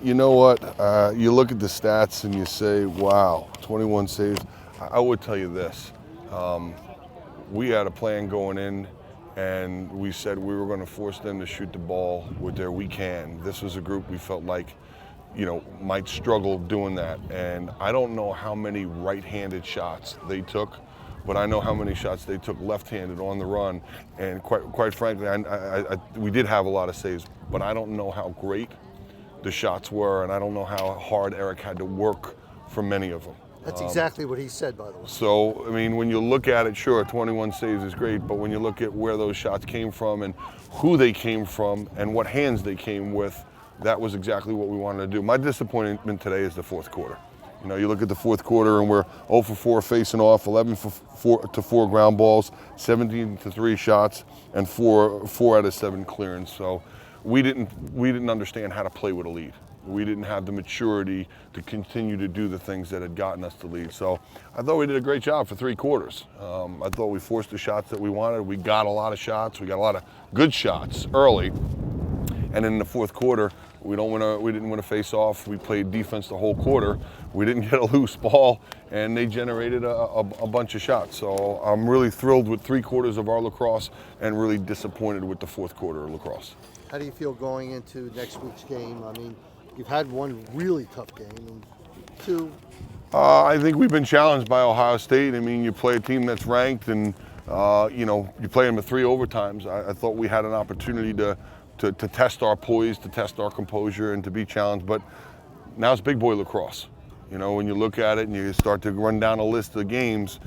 You know what? You look at the stats and you say, wow, 21 saves. I would tell you this. We had a plan going in, and we said we were going to force them to shoot the ball with their weak hand. This was a group we felt like, might struggle doing that. And I don't know how many right-handed shots they took, but I know how many shots they took left-handed on the run. And quite frankly, we did have a lot of saves, but I don't know how great the shots were, and I don't know how hard Eric had to work for many of them. That's exactly what he said, by the way. So, I mean, when you look at it, sure, 21 saves is great, but when you look at where those shots came from and who they came from and what hands they came with, that was exactly what we wanted to do. My disappointment today is the fourth quarter. You look at the fourth quarter and we're 0 for 4 facing off, 11 for 4 ground balls, 17 to 3 shots, and 4 out of 7 clearance. So we didn't understand how to play with a lead. We didn't have the maturity to continue to do the things that had gotten us the lead. So I thought we did a great job for 3 quarters. I thought we forced the shots that we wanted. We got a lot of shots. We got a lot of good shots early. And in the fourth quarter, we didn't win a face-off. We played defense the whole quarter. We didn't get a loose ball, and they generated a bunch of shots. So I'm really thrilled with 3 quarters of our lacrosse and really disappointed with the fourth quarter of lacrosse. How do you feel going into next week's game? I mean, you've had one really tough game, and 2. I think we've been challenged by Ohio State. I mean, you play a team that's ranked, and you play them at 3 overtimes. I thought we had an opportunity to test our poise, to test our composure, and to be challenged. But now it's big boy lacrosse. When you look at it and you start to run down a list of games,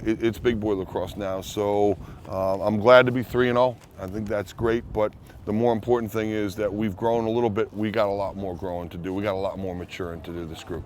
it's big boy lacrosse now. So I'm glad to be 3-0. I think that's great. But the more important thing is that we've grown a little bit. We got a lot more growing to do. We got a lot more maturing to do, this group.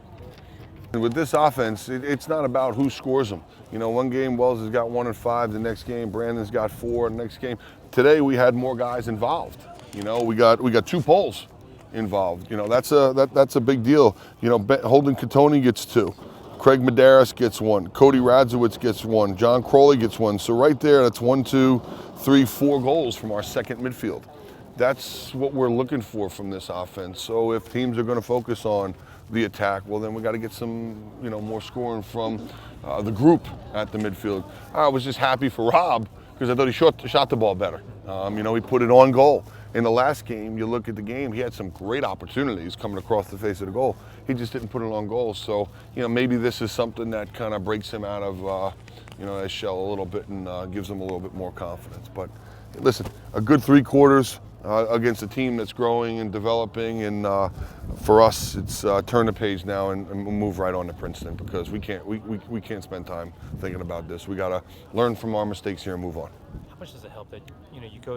And with this offense, it's not about who scores them. One game Wells has got 1 and 5. The next game Brandon's got 4. The next game today we had more guys involved. We got 2 poles involved. That's a big deal. Holden Catoni gets 2. Craig Medeiros gets 1. Cody Radzowitz gets 1. John Crowley gets 1. So right there, that's 1, 2, 3, 4 goals from our second midfield. That's what we're looking for from this offense. So if teams are going to focus on the attack, well, then we got to get some, more scoring from the group at the midfield. I was just happy for Rob because I thought he shot the ball better. He put it on goal. In the last game, you look at the game, he had some great opportunities coming across the face of the goal. He just didn't put it on goal. So, maybe this is something that kind of breaks him out of, his shell a little bit and gives him a little bit more confidence. But listen, a good 3 quarters against a team that's growing and developing. And for us, it's turn the page now and move right on to Princeton, because we can't spend time thinking about this. We got to learn from our mistakes here and move on. How much does it help that, you go